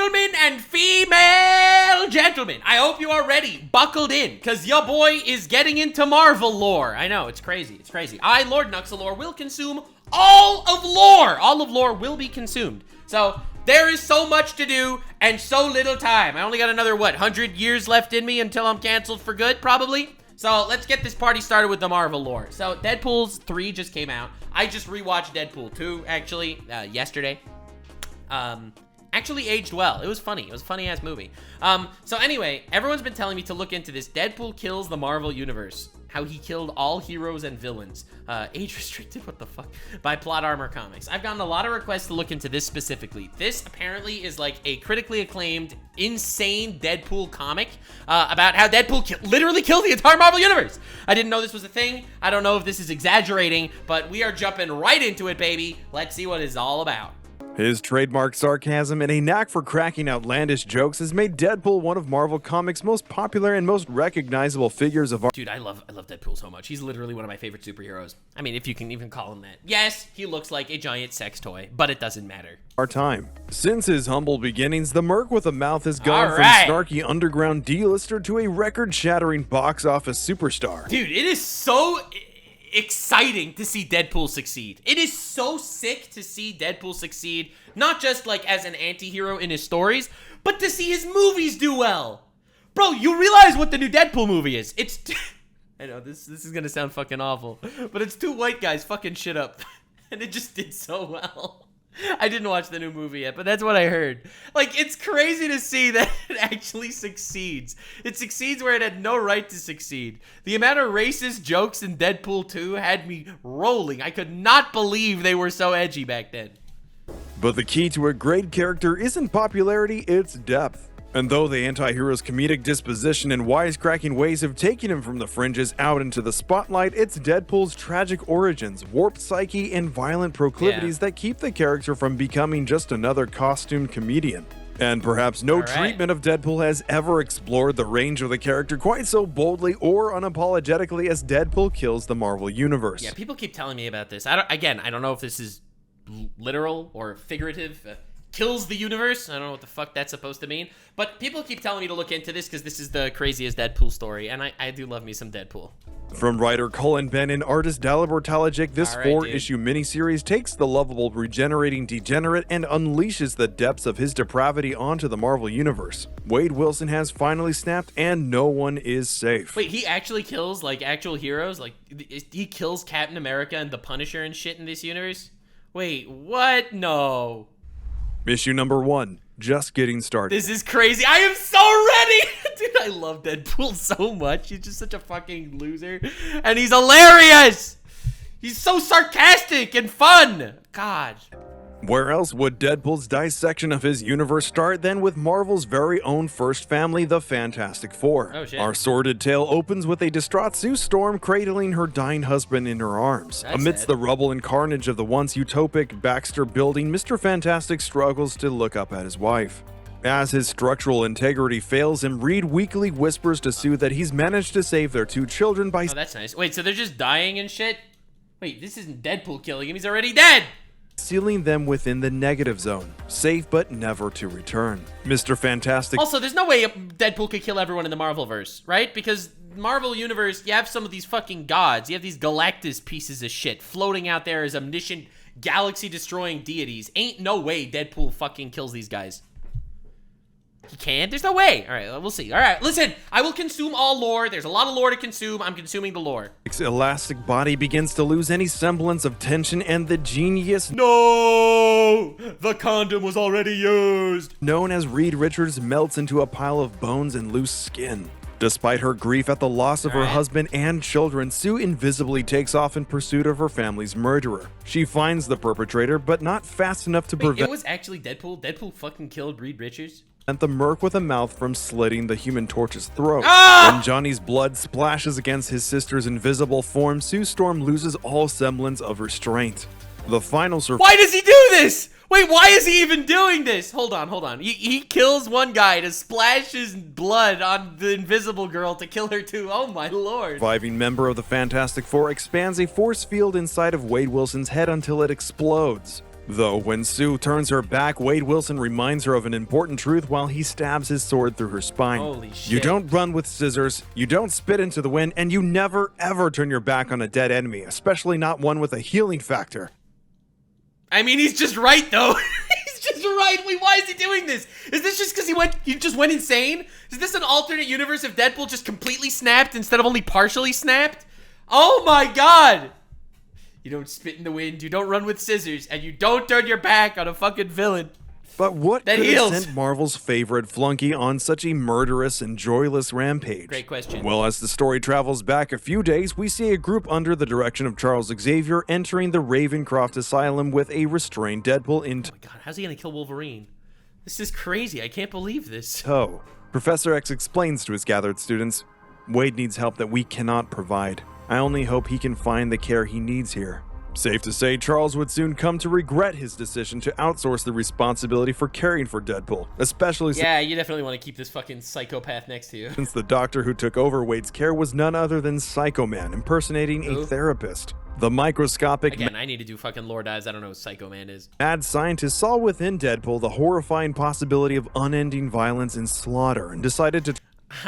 gentlemen and female gentlemen, I hope you are ready, buckled in, because your boy is getting into Marvel lore. I know, it's crazy, it's crazy. I, Lord Nuxanor, will consume all of lore. All of lore will be consumed. So, there is so much to do and so little time. I only got another, what, 100 years left in me until I'm canceled for good, probably? So, let's get this party started with the Marvel lore. So, Deadpool's 3 just came out. I just rewatched Deadpool 2, actually, yesterday. Actually aged well. It was funny. It was a funny-ass movie. So anyway, everyone's been telling me to look into this. Deadpool kills the Marvel Universe. How he killed all heroes and villains. Age restricted, what the fuck? By Plot Armor Comics. I've gotten a lot of requests to look into this specifically. This apparently is like a critically acclaimed, insane Deadpool comic about how Deadpool literally killed the entire Marvel Universe. I didn't know this was a thing. I don't know if this is exaggerating, but we are jumping right into it, baby. Let's see what it's all about. His trademark sarcasm and a knack for cracking outlandish jokes has made Deadpool one of Marvel Comics' most popular and most recognizable figures of art. Dude, I love Deadpool so much. He's literally one of my favorite superheroes. I mean, if you can even call him that. Yes, he looks like a giant sex toy, but it doesn't matter. Our time. Since his humble beginnings, the Merc with a Mouth has gone from snarky underground D-lister to a record-shattering box office superstar. Dude, it is so exciting to see Deadpool succeed. It is so sick to see Deadpool succeed, not just like as an anti-hero in his stories, but to see his movies do well. Bro, you realize what the new Deadpool movie is? It's I know this is gonna sound fucking awful, but it's two white guys fucking shit up, and it just did so well. I didn't watch the new movie yet, but that's what I heard. Like, it's crazy to see that it actually succeeds. It succeeds where it had no right to succeed. The amount of racist jokes in Deadpool 2 had me rolling. I could not believe they were so edgy back then. But the key to a great character isn't popularity, it's depth. And though the anti-hero's comedic disposition and wisecracking ways have taken him from the fringes out into the spotlight, it's Deadpool's tragic origins, warped psyche, and violent proclivities that keep the character from becoming just another costumed comedian. And perhaps no treatment of Deadpool has ever explored the range of the character quite so boldly or unapologetically as Deadpool kills the Marvel Universe. Yeah, people keep telling me about this. I don't know if this is literal or figurative. Kills the universe. I don't know what the fuck that's supposed to mean, but people keep telling me to look into this because this is the craziest Deadpool story, and I do love me some Deadpool. From writer Cullen Benn and artist Dalibor Talajic, this 4-issue miniseries takes the lovable, regenerating degenerate and unleashes the depths of his depravity onto the Marvel Universe. Wade Wilson has finally snapped, and no one is safe. Wait, he actually kills, like, actual heroes? Like, he kills Captain America and the Punisher and shit in this universe? Wait, what? No. Issue number 1, just getting started. This is crazy. I am so ready. Dude, I love Deadpool so much. He's just such a fucking loser. And he's hilarious. He's so sarcastic and fun. God. Where else would Deadpool's dissection of his universe start than with Marvel's very own first family, the Fantastic Four? Oh, shit. Our sordid tale opens with a distraught Sue Storm cradling her dying husband in her arms. Amidst the rubble and carnage of the once utopic Baxter building, Mr. Fantastic struggles to look up at his wife. As his structural integrity fails him, Reed weakly whispers to Sue that he's managed to save their 2 children by... Oh, that's nice. Wait, so they're just dying and shit? Wait, this isn't Deadpool killing him. He's already dead. Sealing them within the negative zone, safe but never to return. Mr. Fantastic... Also, there's no way Deadpool could kill everyone in the Marvelverse, right? Because Marvel Universe, you have some of these fucking gods. You have these Galactus pieces of shit floating out there as omniscient, galaxy-destroying deities. Ain't no way Deadpool fucking kills these guys. He can't? There's no way. All right, we'll see. All right, listen, I will consume all lore. There's a lot of lore to consume. I'm consuming the lore. Elastic body begins to lose any semblance of tension, and the genius... No! The condom was already used! ...known as Reed Richards melts into a pile of bones and loose skin. Despite her grief at the loss of her husband and children, Sue invisibly takes off in pursuit of her family's murderer. She finds the perpetrator, but not fast enough to prevent... It was actually Deadpool? Deadpool fucking killed Reed Richards? ...and the Merc with a Mouth from slitting the Human Torch's throat. When Johnny's blood splashes against his sister's invisible form, Sue Storm loses all semblance of restraint. The final Why does he do this? Wait, why is he even doing this? Hold on. He kills one guy to splash his blood on the invisible girl to kill her too. Oh my lord. Surviving member of the Fantastic Four expands a force field inside of Wade Wilson's head until it explodes. Though, when Sue turns her back, Wade Wilson reminds her of an important truth while he stabs his sword through her spine. Holy shit. You don't run with scissors, you don't spit into the wind, and you never ever turn your back on a dead enemy, especially not one with a healing factor. I mean, he's just right, though. He's just right. Wait, why is he doing this? Is this just because he just went insane? Is this an alternate universe if Deadpool just completely snapped instead of only partially snapped? Oh my god! You don't spit in the wind, you don't run with scissors, and you don't turn your back on a fucking villain. But what That could heals. have sent Marvel's favorite flunky on such a murderous and joyless rampage? Great question. Well, as the story travels back a few days, we see a group under the direction of Charles Xavier entering the Ravencroft Asylum with a restrained Deadpool in Oh my god, how's he gonna kill Wolverine? This is crazy, I can't believe this. tow. Professor X explains to his gathered students, Wade needs help that we cannot provide. I only hope he can find the care he needs here. Safe to say, Charles would soon come to regret his decision to outsource the responsibility for caring for Deadpool, especially Yeah, you definitely want to keep this fucking psychopath next to you. since the doctor who took over Wade's care was none other than Psycho Man, impersonating Who? a therapist. The microscopic Again, I need to do fucking lore dives, I don't know what Psycho Man is. mad scientist saw within Deadpool the horrifying possibility of unending violence and slaughter and decided to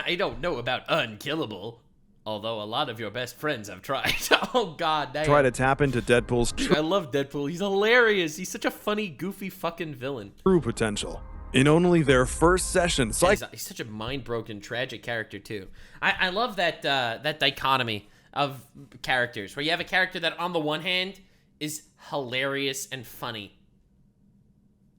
I don't know about unkillable, although a lot of your best friends have tried. Oh god, damn. try to tap into Deadpool's I love Deadpool. He's hilarious. He's such a funny, goofy fucking villain. true potential. In only their first session, He's such a mind-broken, tragic character too. I love that that dichotomy of characters, where you have a character that on the one hand is hilarious and funny,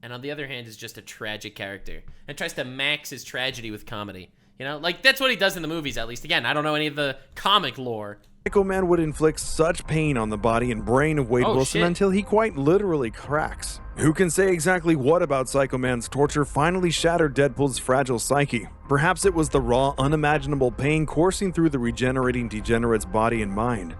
and on the other hand is just a tragic character and tries to max his tragedy with comedy. You know, like that's what he does in the movies, at least. Again, I don't know any of the comic lore. Psycho Man would inflict such pain on the body and brain of Wade Oh, Wilson shit. until he quite literally cracks. Who can say exactly what about Psycho Man's torture finally shattered Deadpool's fragile psyche? Perhaps it was the raw, unimaginable pain coursing through the regenerating degenerate's body and mind.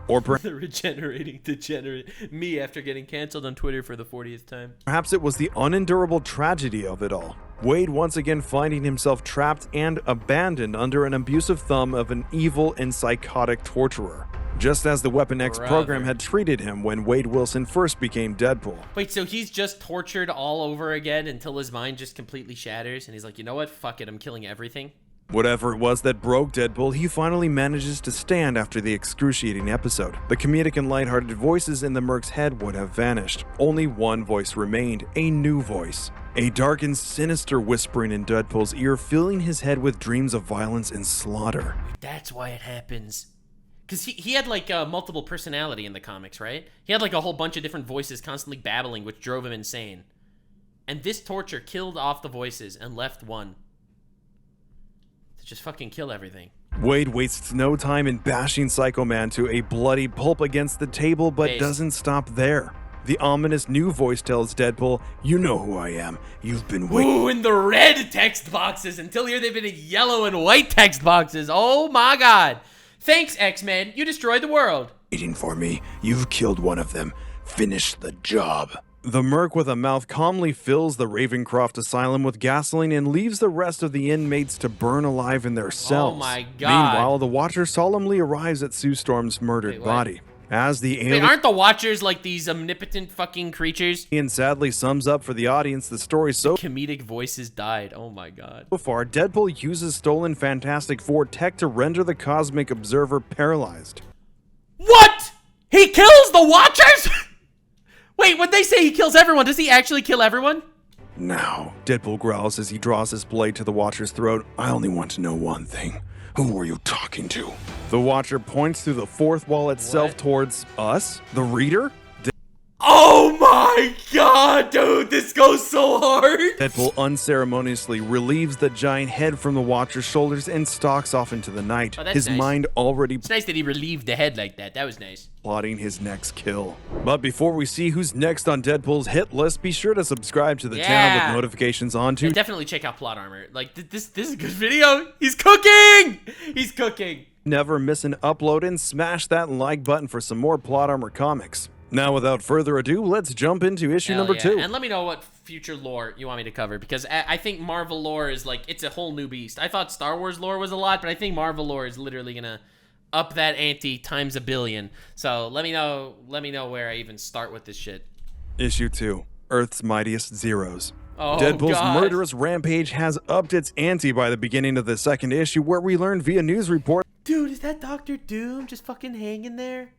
Or The regenerating degenerate. Me after getting canceled on Twitter for the 40th time. perhaps it was the unendurable tragedy of it all. Wade once again finding himself trapped and abandoned under an abusive thumb of an evil and psychotic torturer. Just as the Weapon X program had treated him when Wade Wilson first became Deadpool. Wait, so he's just tortured all over again until his mind just completely shatters and he's like, you know what? Fuck it, I'm killing everything. Whatever it was that broke Deadpool, he finally manages to stand after the excruciating episode. The comedic and lighthearted voices in the Merc's head would have vanished. Only one voice remained, a new voice. A dark and sinister whispering in Deadpool's ear, filling his head with dreams of violence and slaughter. That's why it happens. Because he had like multiple personality in the comics, right? He had like a whole bunch of different voices constantly babbling, which drove him insane. And this torture killed off the voices and left one. To just fucking kill everything. Wade wastes no time in bashing Psycho Man to a bloody pulp against the table, but doesn't stop there. The ominous new voice tells Deadpool, you know who I am. You've been waiting. Ooh, in the red text boxes. Until here, they've been in yellow and white text boxes. Oh my god. Thanks, X-Men. You destroyed the world. Waiting for me. You've killed one of them. Finish the job. The Merc with a mouth calmly fills the Ravencroft Asylum with gasoline and leaves the rest of the inmates to burn alive in their cells. Oh my god. Meanwhile, the Watcher solemnly arrives at Sue Storm's murdered Wait, what? body. As the Wait, alien aren't the Watchers like these omnipotent fucking creatures? sadly sums up for the audience the story so Comedic voices died. Oh my god. far, Deadpool uses stolen Fantastic Four tech to render the Cosmic Observer paralyzed. What? He kills the Watchers? Wait, when they say he kills everyone, does he actually kill everyone? Now, Deadpool growls as he draws his blade to the Watcher's throat. I only want to know one thing. Who were you talking to? The Watcher points through the fourth wall itself What? towards us, the reader. Oh my god, dude, this goes so hard. Deadpool unceremoniously relieves the giant head from the Watcher's shoulders and stalks off into the night, Oh, that's his nice. mind already It's nice that he relieved the head like that. That was nice. plotting his next kill. But before we see who's next on Deadpool's hit list, be sure to subscribe to the channel Yeah. with notifications on to And definitely check out Plot Armor. Like, this is a good video. He's cooking! He's cooking. never miss an upload and smash that like button for some more Plot Armor comics. Now, without further ado, let's jump into issue Hell number yeah. 2. And let me know what future lore you want me to cover, because I think Marvel lore is like, it's a whole new beast. I thought Star Wars lore was a lot, but I think Marvel lore is literally gonna up that ante times a billion. So let me know where I even start with this shit. Issue 2, Earth's Mightiest Zeros. Oh, Deadpool's God. murderous rampage has upped its ante by the beginning of the second issue, where we learn via news report Dude, is that Dr. Doom just fucking hanging there?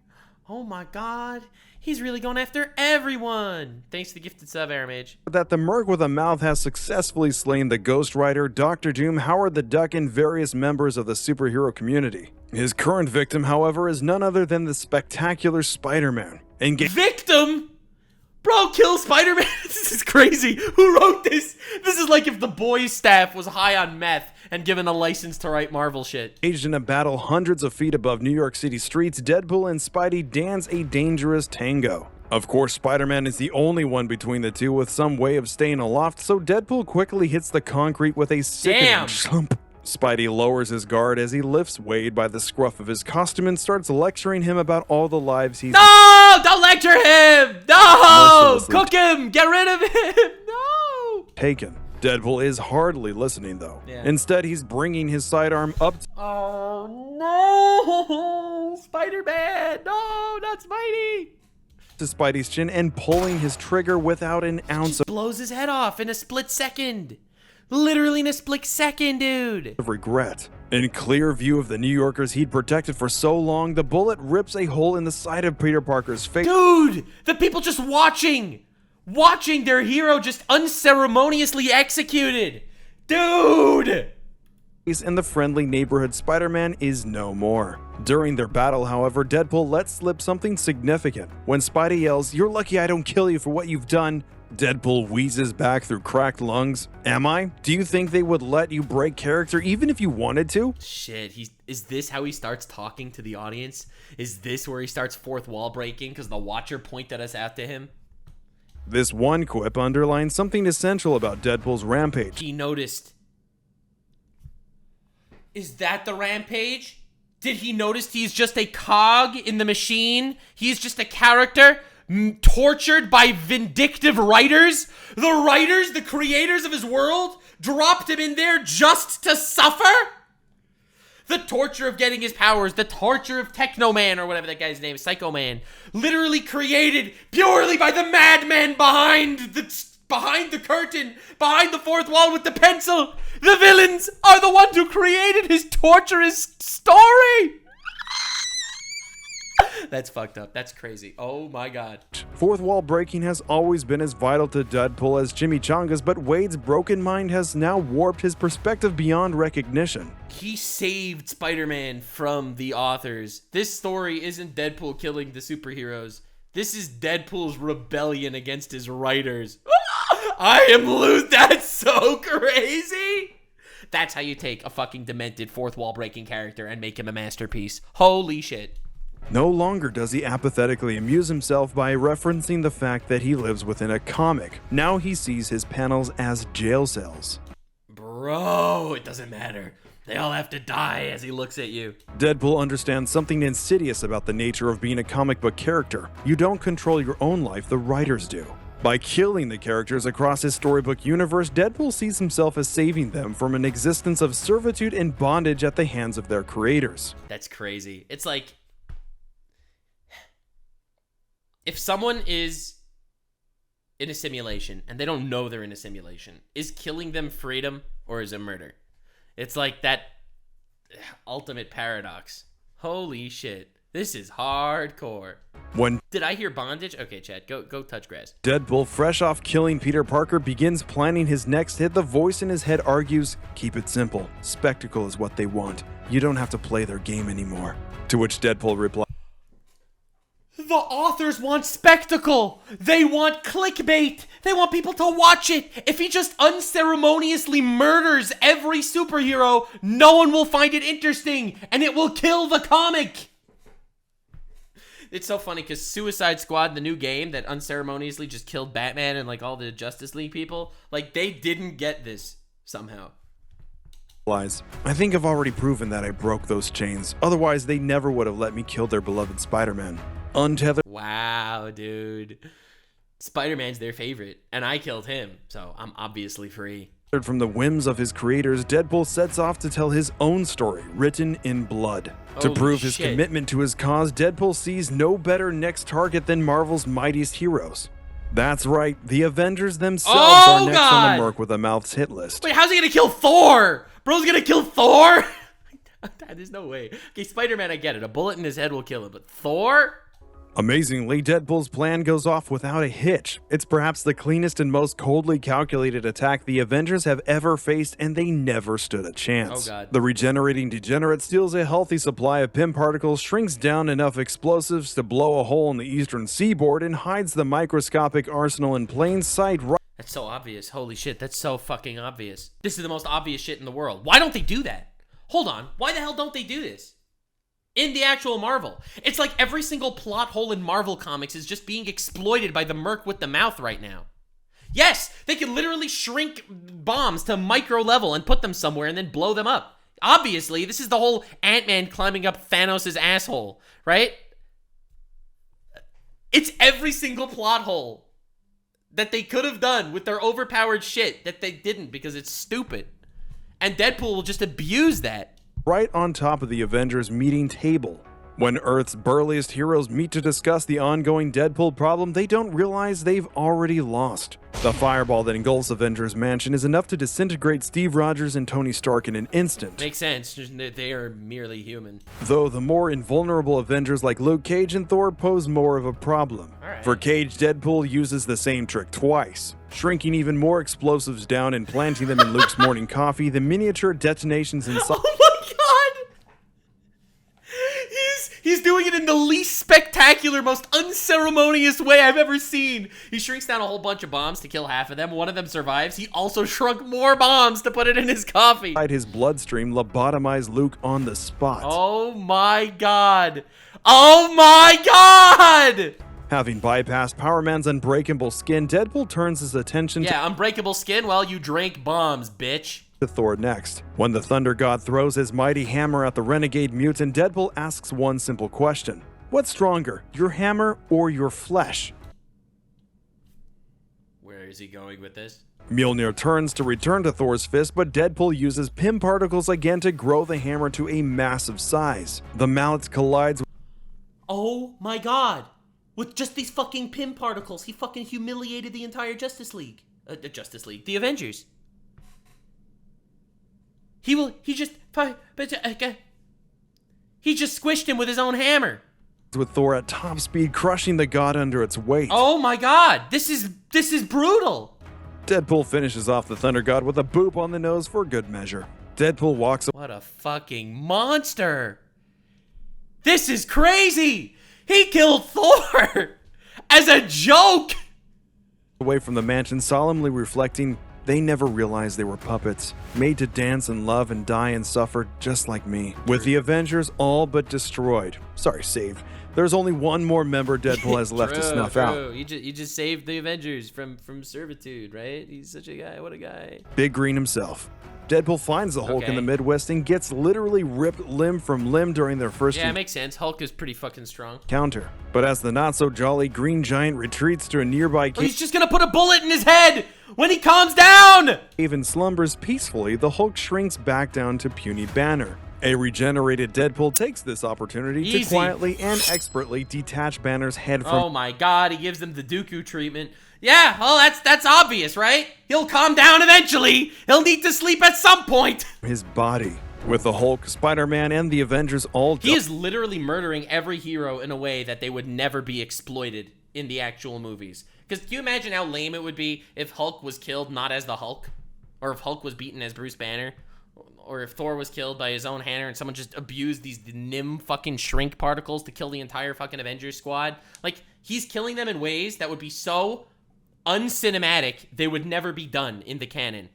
Oh my God. He's really going after everyone. Thanks to the gifted sub, Aramage. that the Merc with a Mouth has successfully slain the Ghost Rider, Dr. Doom, Howard the Duck, and various members of the superhero community. His current victim, however, is none other than the spectacular Spider-Man. Victim? Bro, kill Spider-Man? This is crazy. Who wrote this? This is like if the boys' staff was high on meth and given a license to write Marvel shit. Engaged in a battle hundreds of feet above New York City streets, Deadpool and Spidey dance a dangerous tango. Of course, Spider-Man is the only one between the two with some way of staying aloft, so Deadpool quickly hits the concrete with a sickening slump. Spidey lowers his guard as he lifts Wade by the scruff of his costume and starts lecturing him about all the lives he's— No! Don't lecture him! No! Mercilessly Cook him! Get rid of him! No! taken. Deadpool is hardly listening, though. Yeah. Instead, he's bringing his sidearm up Oh no! Spider-Man! No, not Spidey! to Spidey's chin and pulling his trigger without an ounce of Blows his head off in a split second. Literally in a split second, dude. regret. In clear view of the New Yorkers he'd protected for so long, the bullet rips a hole in the side of Peter Parker's face. Dude, the people just watching their hero just unceremoniously executed. Dude! And the friendly neighborhood Spider-Man is no more. During their battle, however, Deadpool lets slip something significant. When Spidey yells, "You're lucky I don't kill you for what you've done," Deadpool wheezes back through cracked lungs. Am I? Do you think they would let you break character even if you wanted to? Shit, is this how he starts talking to the audience? Is this where he starts fourth wall breaking because the Watcher pointed us out to him? This one quip underlines something essential about Deadpool's rampage. He noticed. Is that the rampage? Did he notice he's just a cog in the machine? He's just a character tortured by vindictive writers? The writers, the creators of his world, dropped him in there just to suffer? The torture of getting his powers, the torture of Technoman, or whatever that guy's name is, Psycho Man, literally created purely by the madmen behind the curtain, behind the fourth wall with the pencil. The villains are the ones who created his torturous story. That's fucked up. That's crazy. Oh my God. Fourth wall breaking has always been as vital to Deadpool as chimichangas, but Wade's broken mind has now warped his perspective beyond recognition. He saved Spider-Man from the authors. This story isn't Deadpool killing the superheroes. This is Deadpool's rebellion against his writers. That's so crazy. That's how you take a fucking demented fourth wall breaking character and make him a masterpiece. Holy shit. No longer does he apathetically amuse himself by referencing the fact that he lives within a comic. Now he sees his panels as jail cells. Bro, it doesn't matter. They all have to die as he looks at you. Deadpool understands something insidious about the nature of being a comic book character. You don't control your own life, the writers do. By killing the characters across his storybook universe, Deadpool sees himself as saving them from an existence of servitude and bondage at the hands of their creators. That's crazy. It's like, if someone is in a simulation and they don't know they're in a simulation, is killing them freedom or is it murder? It's like that ultimate paradox. Holy shit. This is hardcore. Did I hear bondage? Okay, Chad, go touch grass. Deadpool, fresh off killing Peter Parker, begins planning his next hit. The voice in his head argues, "Keep it simple. Spectacle is what they want. You don't have to play their game anymore." To which Deadpool replies, The authors want spectacle. They want clickbait. They want people to watch it. If he just unceremoniously murders every superhero, no one will find it interesting, and it will kill the comic. It's so funny because Suicide Squad, the new game that unceremoniously just killed Batman and like all the Justice League people, like they didn't get this somehow. "I think I've already proven that I broke those chains. Otherwise, they never would have let me kill their beloved Spider-Man." Untethered Wow, dude. Spider-Man's their favorite, and I killed him, so I'm obviously free. from the whims of his creators, Deadpool sets off to tell his own story, written in blood. To Holy prove his shit. commitment to his cause, Deadpool sees no better next target than Marvel's mightiest heroes. That's right, the Avengers themselves Oh, are next on God. the Merc with a Mouth's hit list. Wait, how's he gonna kill Thor? Bro's gonna kill Thor? There's no way. Okay, Spider-Man, I get it. A bullet in his head will kill him, but Thor? Amazingly, Deadpool's plan goes off without a hitch. It's perhaps the cleanest and most coldly calculated attack the Avengers have ever faced, and they never stood a chance. Oh, God. The regenerating degenerate steals a healthy supply of PIM particles, shrinks down enough explosives to blow a hole in the eastern seaboard, and hides the microscopic arsenal in plain sight right. That's so obvious. Holy shit, that's so fucking obvious. This is the most obvious shit in the world. Why don't they do that? Hold on. Why the hell don't they do this? In the actual Marvel. It's like every single plot hole in Marvel comics is just being exploited by the Merc with the mouth right now. Yes, they can literally shrink bombs to micro level and put them somewhere and then blow them up. Obviously, this is the whole Ant-Man climbing up Thanos' asshole, right? It's every single plot hole that they could have done with their overpowered shit that they didn't because it's stupid. And Deadpool will just abuse that. Right on top of the Avengers meeting table. When Earth's burliest heroes meet to discuss the ongoing Deadpool problem, they don't realize they've already lost. The fireball that engulfs Avengers Mansion is enough to disintegrate Steve Rogers and Tony Stark in an instant. Makes sense. They are merely human. Though the more invulnerable Avengers like Luke Cage and Thor pose more of a problem. Alright. For Cage, Deadpool uses the same trick twice, shrinking even more explosives down and planting them in Luke's morning coffee, the miniature detonations inside. Oh my god! He's doing it in the least spectacular, most unceremonious way I've ever seen. He shrinks down a whole bunch of bombs to kill half of them. One of them survives. He also shrunk more bombs to put it in his coffee. Inside his bloodstream, lobotomize Luke on the spot. Oh my god. Oh my god! Having bypassed Power Man's unbreakable skin, Deadpool turns his attention Yeah, unbreakable skin while you drank bombs, bitch. to Thor next. When the Thunder God throws his mighty hammer at the renegade mutant, Deadpool asks one simple question. What's stronger, your hammer or your flesh? Where is he going with this? Mjolnir turns to return to Thor's fist, but Deadpool uses PIM particles again to grow the hammer to a massive size. The mallet collides. Oh my god. With just these fucking PIM particles, he fucking humiliated the entire Justice League. The Avengers. He just squished him with his own hammer. With Thor at top speed, crushing the god under its weight. Oh my god, this is brutal. Deadpool finishes off the Thunder God with a boop on the nose for good measure. Deadpool walks What a fucking monster. This is crazy. He killed Thor as a joke. away from the mansion, solemnly reflecting, they never realized they were puppets, made to dance and love and die and suffer just like me. With the Avengers all but destroyed. Sorry, saved. There's only one more member Deadpool has left to snuff out. You just saved the Avengers from servitude, right? He's such a guy. What a guy. Big Green himself. Deadpool finds the Hulk in the Midwest and gets literally ripped limb from limb during their first it makes sense. Hulk is pretty fucking strong. encounter. But as the not-so-jolly Green Giant retreats to a nearby cave He's just gonna put a bullet in his head when he calms down! and slumbers peacefully, the Hulk shrinks back down to puny Banner. A regenerated Deadpool takes this opportunity to quietly and expertly detach Banner's head from Oh my god, he gives them the Dooku treatment. Yeah, well, that's obvious, right? He'll calm down eventually. He'll need to sleep at some point. his body. With the Hulk, Spider-Man, and the Avengers all He is literally murdering every hero in a way that they would never be exploited in the actual movies. Because can you imagine how lame it would be if Hulk was killed not as the Hulk? Or if Hulk was beaten as Bruce Banner? Or if Thor was killed by his own hammer and someone just abused these Nim fucking shrink particles to kill the entire fucking Avengers squad? Like, he's killing them in ways that would be so uncinematic, they would never be done in the canon.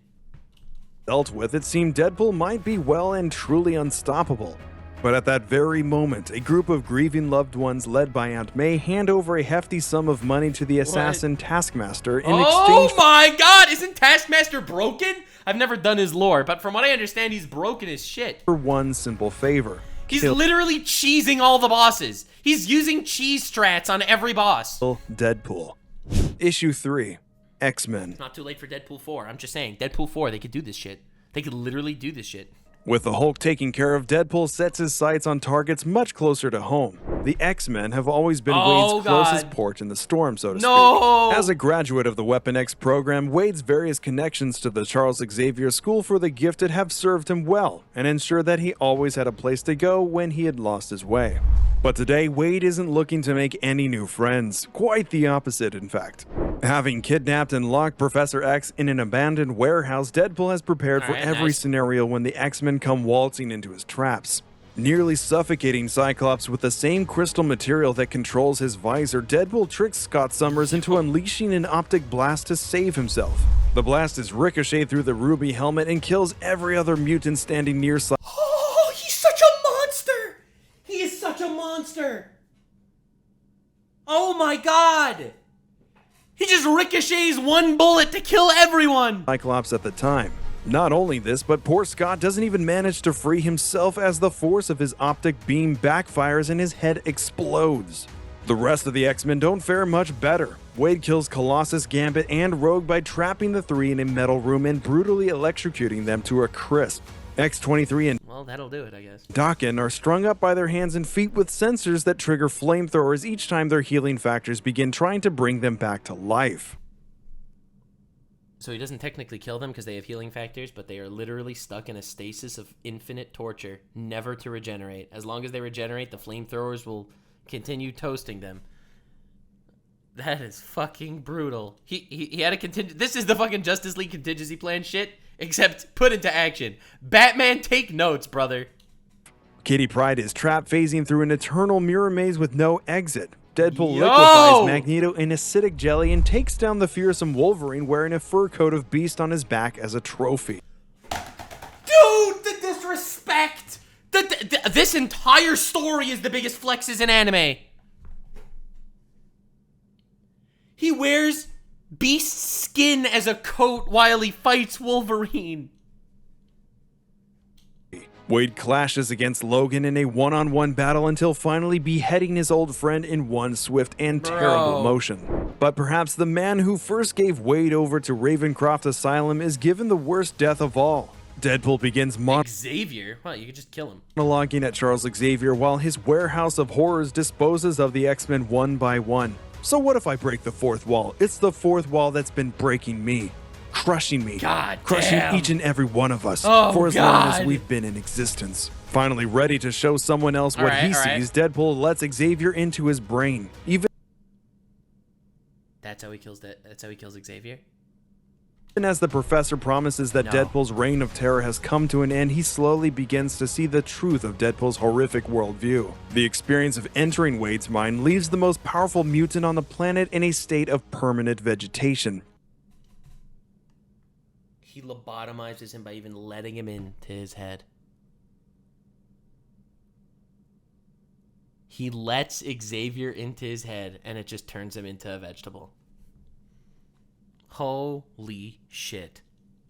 dealt with, it seemed Deadpool might be well and truly unstoppable. But at that very moment, a group of grieving loved ones led by Aunt May hand over a hefty sum of money to the assassin Taskmaster in exchange for my god, isn't Taskmaster broken? I've never done his lore, but from what I understand, he's broken as shit. one simple favor. He's literally cheesing all the bosses. He's using cheese strats on every boss. Deadpool. Issue 3. X-Men. Not too late for Deadpool 4. I'm just saying, Deadpool 4, they could do this shit. They could literally do this shit. With the Hulk taken care of, Deadpool sets his sights on targets much closer to home. The X-Men have always been Wade's closest port in the storm, so to speak. As a graduate of the Weapon X program, Wade's various connections to the Charles Xavier School for the Gifted have served him well and ensured that he always had a place to go when he had lost his way. But today, Wade isn't looking to make any new friends. Quite the opposite, in fact. Having kidnapped and locked Professor X in an abandoned warehouse, Deadpool has prepared for every scenario when the X-Men come waltzing into his traps. Nearly suffocating Cyclops with the same crystal material that controls his visor, Deadpool tricks Scott Summers into unleashing an optic blast to save himself. The blast is ricocheted through the ruby helmet and kills every other mutant standing near Cyclops. Oh, he's such a monster! He is such a monster! Oh my god! He just ricochets one bullet to kill everyone! Cyclops at the time. Not only this, but poor Scott doesn't even manage to free himself as the force of his optic beam backfires and his head explodes. The rest of the X-Men don't fare much better. Wade kills Colossus, Gambit, and Rogue by trapping the three in a metal room and brutally electrocuting them to a crisp. X-23 and well, that'll do it, I guess. Daken are strung up by their hands and feet with sensors that trigger flamethrowers each time their healing factors begin trying to bring them back to life. So he doesn't technically kill them because they have healing factors, but they are literally stuck in a stasis of infinite torture, never to regenerate. As long as they regenerate, the flamethrowers will continue toasting them. That is fucking brutal. He had a this is the fucking Justice League contingency plan shit, except put into action. Batman, take notes, brother. Kitty Pryde is trapped phasing through an eternal mirror maze with no exit. Deadpool liquefies Magneto in acidic jelly and takes down the fearsome Wolverine wearing a fur coat of Beast on his back as a trophy. Dude, the disrespect! This entire story is the biggest flexes in anime. He wears Beast's skin as a coat while he fights Wolverine. Wade clashes against Logan in a one-on-one battle until finally beheading his old friend in one swift and terrible motion. But perhaps the man who first gave Wade over to Ravencroft Asylum is given the worst death of all. Deadpool begins Xavier? Well, you could just kill him. Monologuing at Charles Xavier while his warehouse of horrors disposes of the X-Men one by one. So what if I break the fourth wall? It's the fourth wall that's been breaking me. Crushing me, crushing each and every one of us for as long as we've been in existence. Finally ready to show someone else what he sees, Deadpool lets Xavier into his brain. That's how he kills Xavier? Even as the professor promises that Deadpool's reign of terror has come to an end, he slowly begins to see the truth of Deadpool's horrific worldview. The experience of entering Wade's mind leaves the most powerful mutant on the planet in a state of permanent vegetation. He lobotomizes him by even letting him into his head. He lets Xavier into his head, and it just turns him into a vegetable. Holy shit.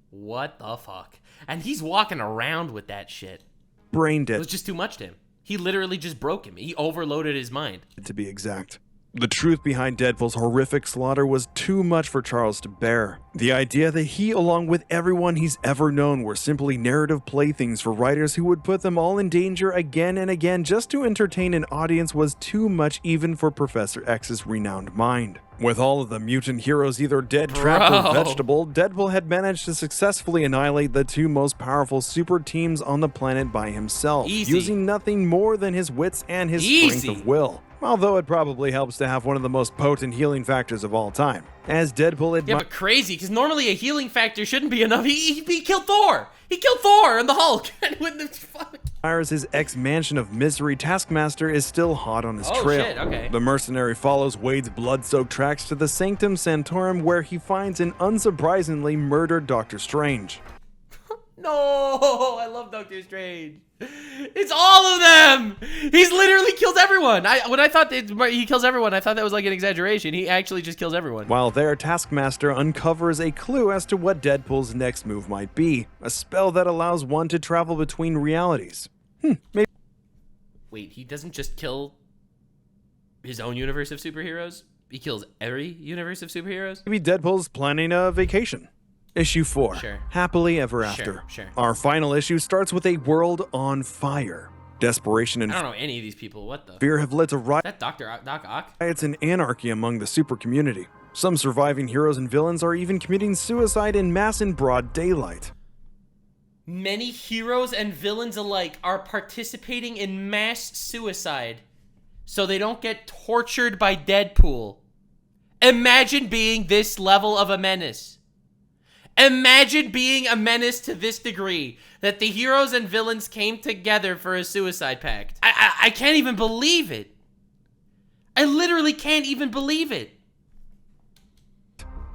What the fuck? And he's walking around with that shit. Brain dead. It was just too much to him. He literally just broke him. He overloaded his mind. To be exact. The truth behind Deadpool's horrific slaughter was too much for Charles to bear. The idea that he, along with everyone he's ever known, were simply narrative playthings for writers who would put them all in danger again and again just to entertain an audience was too much even for Professor X's renowned mind. With all of the mutant heroes either dead, trapped, or vegetable, Deadpool had managed to successfully annihilate the two most powerful super teams on the planet by himself, using nothing more than his wits and his strength of will. Although it probably helps to have one of the most potent healing factors of all time. As Deadpool but crazy, because normally a healing factor shouldn't be enough. He killed Thor! He killed Thor and the Hulk! Fires his ex-mansion of misery, Taskmaster is still hot on his trail. Shit, okay. The mercenary follows Wade's blood-soaked tracks to the Sanctum Sanctorum where he finds an unsurprisingly murdered Doctor Strange. No, I love Doctor Strange. It's all of them. He's literally killed everyone. When I thought he kills everyone, I thought that was like an exaggeration. He actually just kills everyone. While there, Taskmaster uncovers a clue as to what Deadpool's next move might be. A spell that allows one to travel between realities. Maybe. Wait, he doesn't just kill his own universe of superheroes? He kills every universe of superheroes? Maybe Deadpool's planning a vacation. Issue 4. Sure. Happily Ever After. Sure. Our final issue starts with a world on fire. Desperation and I don't know any of these people. What the? fear have led to Is that Doc Ock? riots and anarchy among the super community. Some surviving heroes and villains are even committing suicide en masse in broad daylight. Many heroes and villains alike are participating in mass suicide so they don't get tortured by Deadpool. Imagine being this level of a menace. Imagine being a menace to this degree that the heroes and villains came together for a suicide pact. I can't even believe it. I literally can't even believe it.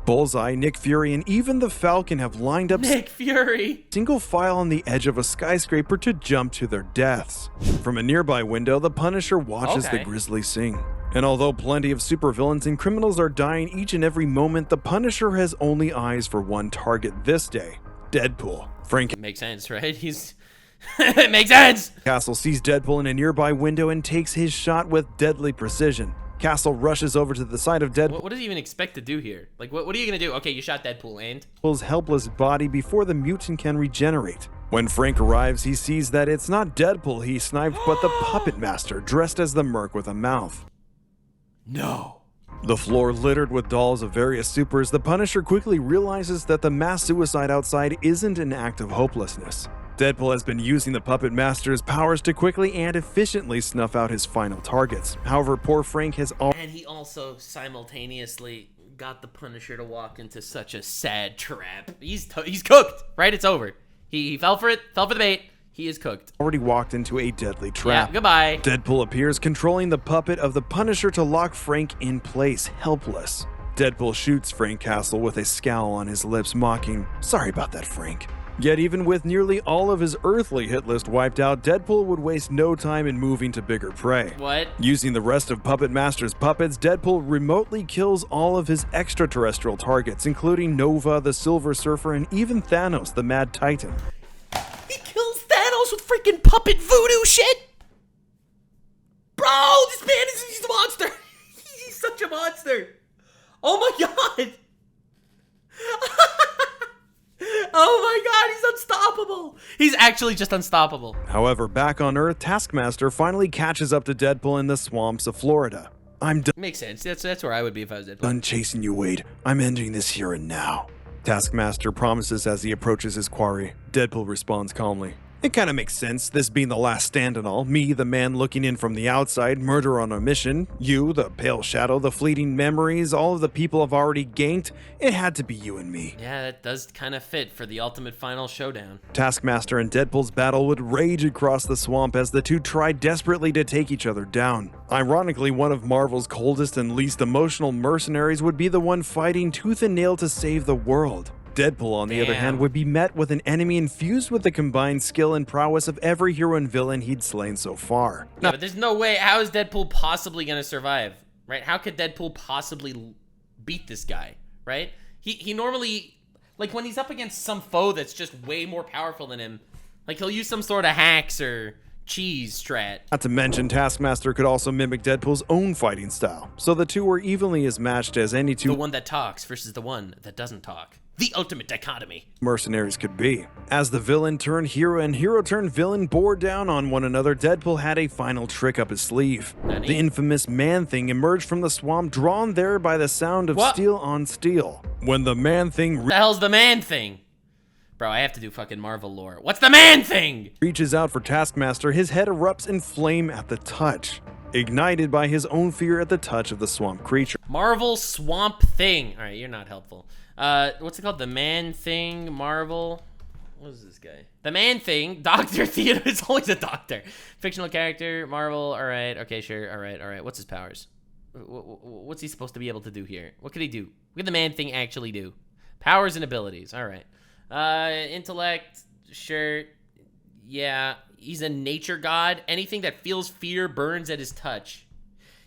Bullseye, Nick Fury, and even the Falcon have lined up Nick Fury. single file on the edge of a skyscraper to jump to their deaths. From a nearby window, the Punisher watches the Grizzly sing. And although plenty of supervillains and criminals are dying each and every moment, the Punisher has only eyes for one target this day: Deadpool. Frank Makes sense, right? It makes sense. Castle sees Deadpool in a nearby window and takes his shot with deadly precision. Castle rushes over to the side of Deadpool's What does he even expect to do here? Like, what are you gonna do? Okay, you shot Deadpool, and? helpless body before the mutant can regenerate. When Frank arrives, he sees that it's not Deadpool he sniped, but the Puppet Master, dressed as the Merc with a mouth. No. The floor littered with dolls of various supers, the Punisher quickly realizes that the mass suicide outside isn't an act of hopelessness. Deadpool has been using the Puppet Master's powers to quickly and efficiently snuff out his final targets. However, poor Frank has And he also simultaneously got the Punisher to walk into such a sad trap. He's cooked, right? It's over. He fell for it, fell for the bait. He is cooked. already walked into a deadly trap. Yeah, goodbye. Deadpool appears, controlling the puppet of the Punisher to lock Frank in place, helpless. Deadpool shoots Frank Castle with a scowl on his lips, mocking, "Sorry about that, Frank." Yet even with nearly all of his earthly hit list wiped out, Deadpool would waste no time in moving to bigger prey. What? Using the rest of Puppet Master's puppets, Deadpool remotely kills all of his extraterrestrial targets, including Nova, the Silver Surfer, and even Thanos, the Mad Titan. He kills Thanos with freaking puppet voodoo shit? Bro, this man he's a monster. He's such a monster. Oh my god. Oh my god, he's unstoppable. He's actually just unstoppable. However, back on Earth, Taskmaster finally catches up to Deadpool in the swamps of Florida. "I'm Makes sense. That's where I would be if I was Deadpool. done chasing you, Wade. I'm ending this here and now." Taskmaster promises as he approaches his quarry. Deadpool responds calmly. "It kinda makes sense, this being the last stand and all. Me, the man looking in from the outside, murder on a mission. You, the pale shadow, the fleeting memories, all of the people I've already ganked. It had to be you and me." Yeah, that does kind of fit for the ultimate final showdown. Taskmaster and Deadpool's battle would rage across the swamp as the two tried desperately to take each other down. Ironically, one of Marvel's coldest and least emotional mercenaries would be the one fighting tooth and nail to save the world. Deadpool, on the other hand, would be met with an enemy infused with the combined skill and prowess of every hero and villain he'd slain so far. Yeah, but there's no way. How is Deadpool possibly gonna survive? Right? How could Deadpool possibly beat this guy? Right? He normally, like, when he's up against some foe that's just way more powerful than him, like, he'll use some sort of hacks or cheese strat. Not to mention, Taskmaster could also mimic Deadpool's own fighting style, so the two were evenly as matched as any two The one that talks versus the one that doesn't talk. The ultimate dichotomy. mercenaries could be. As the villain turned hero and hero turned villain bore down on one another, Deadpool had a final trick up his sleeve. Nani? The infamous Man-Thing emerged from the swamp, drawn there by the sound of What? steel on steel. When the Man-Thing What the hell's the Man-Thing? Bro, I have to do fucking Marvel lore. What's the Man-Thing? reaches out for Taskmaster, his head erupts in flame at the touch, ignited by his own fear at the touch of the swamp creature. Marvel Swamp Thing. All right, you're not helpful. What's it called? The Man-Thing Marvel. What is this guy? The Man-Thing. Dr. Theodore. It's always a doctor. Fictional character. Marvel. All right. Okay, sure. All right. What's his powers? What's he supposed to be able to do here? What could he do? What could the Man-Thing actually do? Powers and abilities. All right. Intellect. Sure. Yeah. He's a nature god. Anything that feels fear burns at his touch.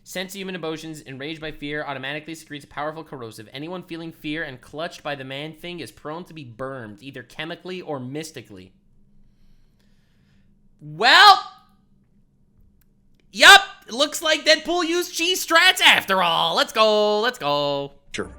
Sense human emotions, enraged by fear, automatically secretes powerful corrosive. Anyone feeling fear and clutched by the Man-Thing is prone to be burned, either chemically or mystically. Well, yup, looks like Deadpool used cheese strats after all. Let's go.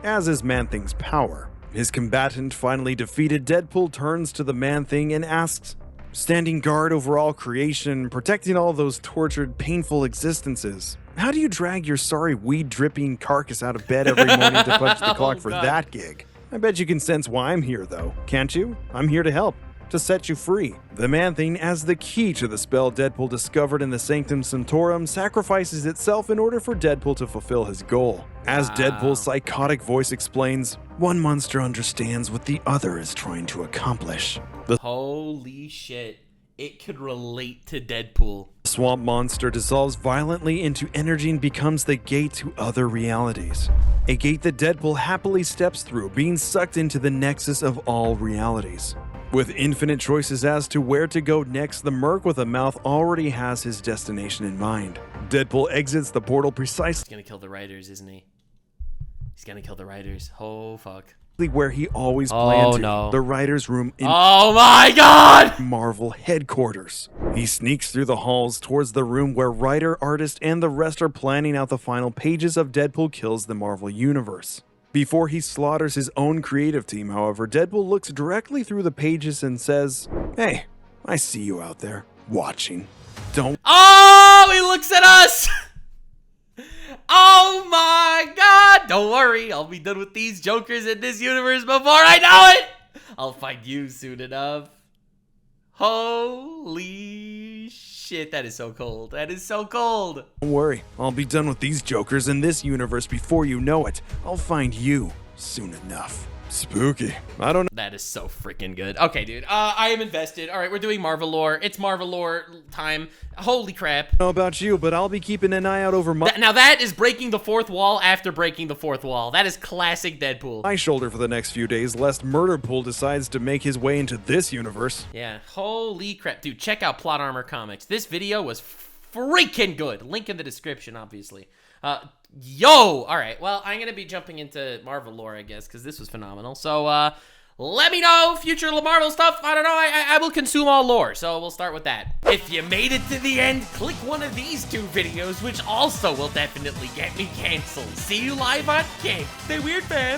As is Man-Thing's power. His combatant finally defeated, Deadpool turns to the Man-Thing and asks, standing guard over all creation, protecting all those tortured, painful existences, how do you drag your sorry weed-dripping carcass out of bed every morning to punch the clock for that gig? I bet you can sense why I'm here, though, can't you? I'm here to help, to set you free. The Man-Thing, as the key to the spell Deadpool discovered in the Sanctum Sanctorum, sacrifices itself in order for Deadpool to fulfill his goal. As Deadpool's psychotic voice explains, one monster understands what the other is trying to accomplish. Holy shit. It could relate to Deadpool. The swamp monster dissolves violently into energy and becomes the gate to other realities. A gate that Deadpool happily steps through, being sucked into the nexus of all realities. With infinite choices as to where to go next, the Merc with a mouth already has his destination in mind. Deadpool exits the portal precisely He's gonna kill the writers, isn't he? He's gonna kill the writers. Oh, fuck. where he always planned to, no. the writer's room in Oh my god! Marvel headquarters. He sneaks through the halls towards the room where writer, artist, and the rest are planning out the final pages of Deadpool Kills the Marvel Universe. Before he slaughters his own creative team, however, Deadpool looks directly through the pages and says, hey, I see you out there, watching. Don't— Oh, he looks at us! Oh my god! Don't worry, I'll be done with these Jokers in this universe before I know it! I'll find you soon enough. Holy shit, that is so cold. That is so cold. Don't worry, I'll be done with these Jokers in this universe before you know it. I'll find you soon enough. Spooky. I don't know. That is so freaking good. Okay, dude. I am invested. All right, we're doing Marvel lore. It's Marvel lore time. Holy crap. I don't know about you, but I'll be keeping an eye out over Now that is breaking the fourth wall after breaking the fourth wall. That is classic Deadpool. my shoulder for the next few days, lest Murderpool decides to make his way into this universe. Yeah, holy crap. Dude, check out Plot Armor Comics. This video was freaking good. Link in the description, obviously. Yo! Alright, well, I'm gonna be jumping into Marvel lore, I guess, because this was phenomenal. So, let me know future Marvel stuff. I don't know, I will consume all lore, so we'll start with that. If you made it to the end, click one of these two videos, which also will definitely get me canceled. See you live on King. Stay weird, fam.